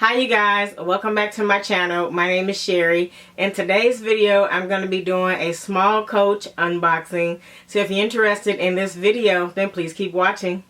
Hi you guys, welcome back to my channel. My name is Sherry. In today's video I'm going to be doing a small Coach unboxing. So if you're interested in this video, then please keep watching.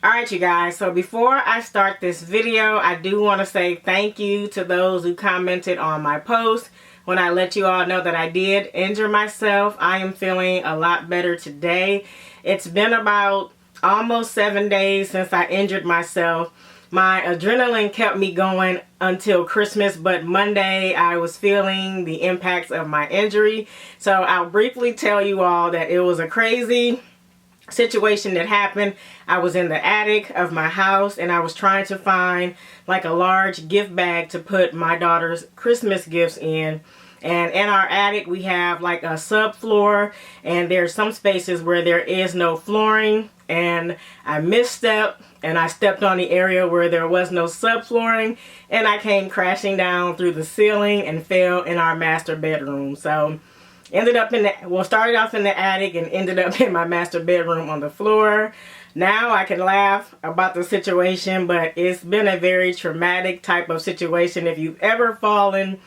Alright you guys, so before I start this video, I do want to say thank you to those who commented on my post when I let you all know that I did injure myself. I am feeling a lot better today. It's been about almost 7 days since I injured myself. My adrenaline kept me going until Christmas, but Monday I was feeling the impacts of my injury. So I'll briefly tell you all that it was a crazy situation that happened. I was in the attic of my house and I was trying to find like a large gift bag to put my daughter's Christmas gifts in. And in our attic we have like a subfloor, and there's some spaces where there is no flooring, and I misstepped and I stepped on the area where there was no subflooring, and I came crashing down through the ceiling and fell in our master bedroom. So ended up in the, well, started off in the attic and ended up in my master bedroom on the floor. Now I can laugh about the situation, but it's been a very traumatic type of situation. If you've ever fallen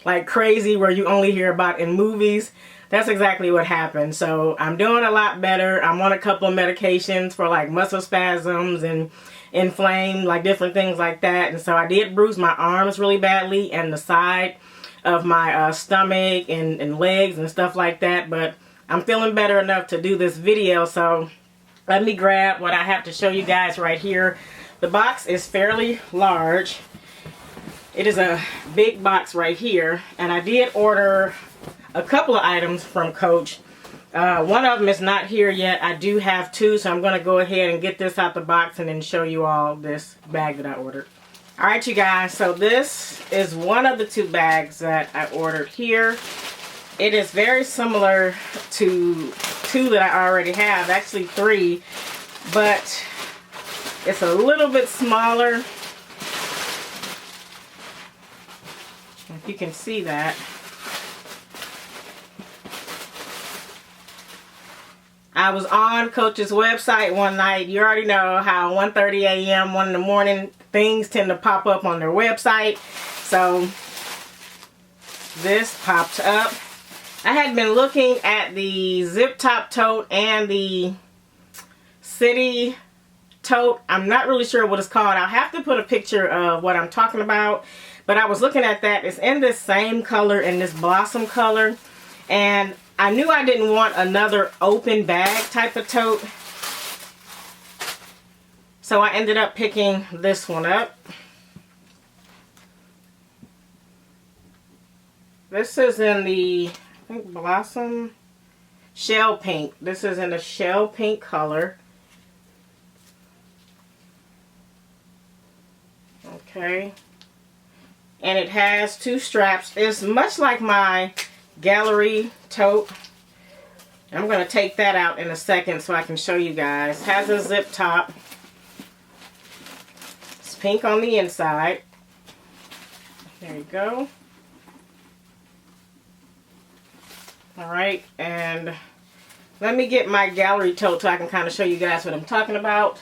like crazy where you only hear about in movies, that's exactly what happened. So I'm doing a lot better. I'm on a couple of medications for like muscle spasms and inflamed, like different things like that. And so I did bruise my arms really badly and the side of my stomach and legs and stuff like that, but I'm feeling better enough to do this video. So let me grab what I have to show you guys right here. The box is fairly large. It is a big box right here, and I did order a couple of items from Coach. One of them is not here yet. I do have two, so I'm going to go ahead and get this out the box and then show you all this bag that I ordered. Alright you guys, so this is one of the two bags that I ordered here. It is very similar to two that I already have, actually three, but it's a little bit smaller. If you can see that. I was on Coach's website one night. You already know how 1:30 a.m., 1 in the morning, things tend to pop up on their website. So this popped up. I had been looking at the zip top tote and the city tote. I'm not really sure what it's called. I'll have to put a picture of what I'm talking about. But I was looking at that. It's in this same color, in this blossom color. And I knew I didn't want another open bag type of tote. So I ended up picking this one up. This is in the, I think, blossom shell pink. This is in the shell pink color. Okay. And it has two straps. It's much like my gallery tote. I'm going to take that out in a second so I can show you guys. It has a zip top. It's pink on the inside. There you go. Alright, and let me get my gallery tote so I can kind of show you guys what I'm talking about.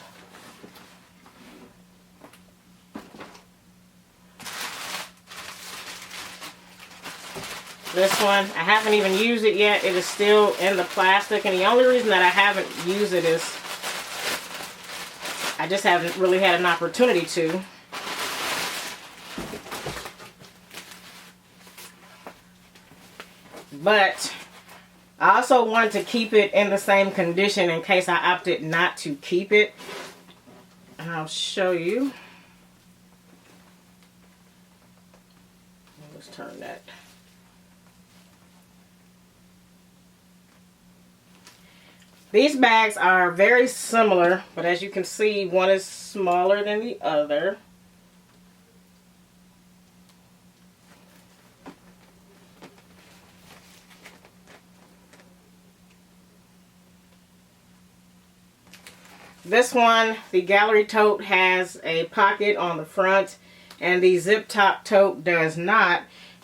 This one, I haven't even used it yet. It is still in the plastic, and the only reason that I haven't used it is I just haven't really had an opportunity to. But I also wanted to keep it in the same condition in case I opted not to keep it. And I'll show you. Let's turn that. These bags are very similar, but as you can see, one is smaller than the other. This one, the gallery tote, has a pocket on the front, and the zip top tote does not.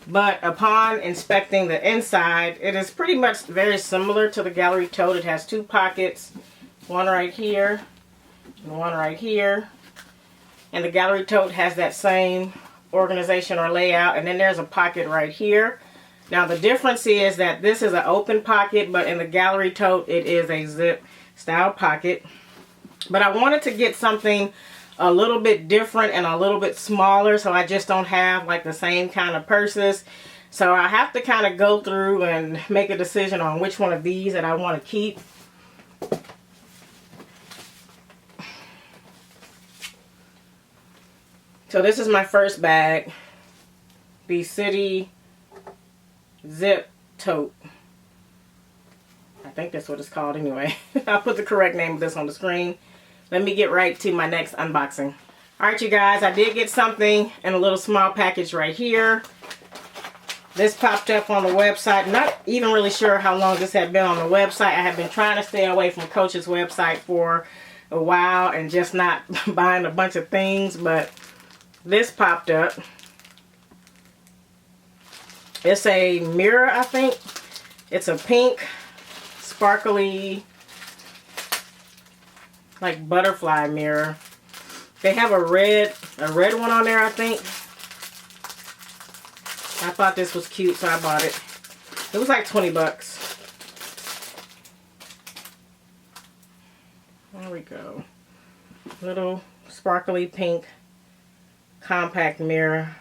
But upon inspecting the inside, it is pretty much very similar to the gallery tote. It has two pockets One right here and one right here. And the gallery tote has that same organization or layout. And then there's a pocket right here. Now the difference is that this is an open pocket, but in the gallery tote it is a zip style pocket. But I wanted to get something a little bit different and a little bit smaller, so I just don't have like the same kind of purses. So I have to kind of go through and make a decision on which one of these that I want to keep. So this is my first bag, the City Zip Tote. I think that's what it's called anyway. I'll put the correct name of this on the screen. Let me get right to my next unboxing. Alright you guys, I did get something in a little small package right here. This popped up on the website. Not even really sure how long this had been on the website. I have been trying to stay away from Coach's website for a while and just not buying a bunch of things, but this popped up. It's a mirror, I think. It's a pink, sparkly, like butterfly mirror. They have a red one on there, I think. I thought this was cute, so I bought it. It was like 20 bucks. There we go. Little sparkly pink compact mirror.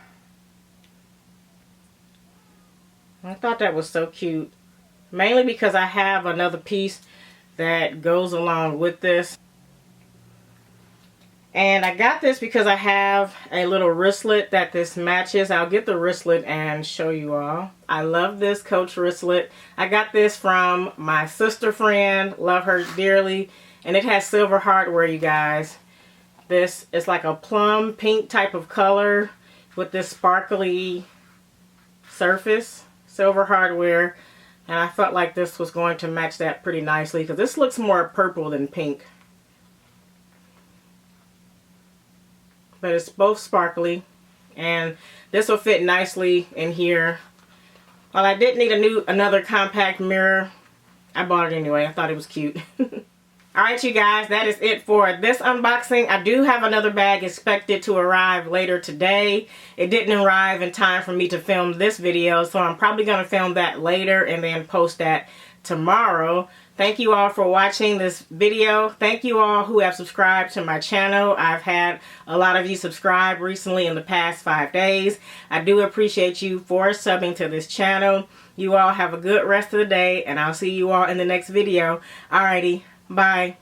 I thought that was so cute. Mainly because I have another piece that goes along with this. And I got this because I have a little wristlet that this matches. I'll get the wristlet and show you all. I love this Coach wristlet. I got this from my sister friend. Love her dearly. And it has silver hardware, you guys. This is like a plum pink type of color with this sparkly surface. Silver hardware. And I felt like this was going to match that pretty nicely because this looks more purple than pink. But it's both sparkly, and this will fit nicely in here. While I did need another compact mirror, I bought it anyway. I thought it was cute. Alright you guys, that is it for this unboxing. I do have another bag expected to arrive later today. It didn't arrive in time for me to film this video, so I'm probably going to film that later and then post that tomorrow. Thank you all for watching this video. Thank you all who have subscribed to my channel. I've had a lot of you subscribe recently in the past 5 days. I do appreciate you for subbing to this channel. You all have a good rest of the day, and I'll see you all in the next video. Alrighty, bye.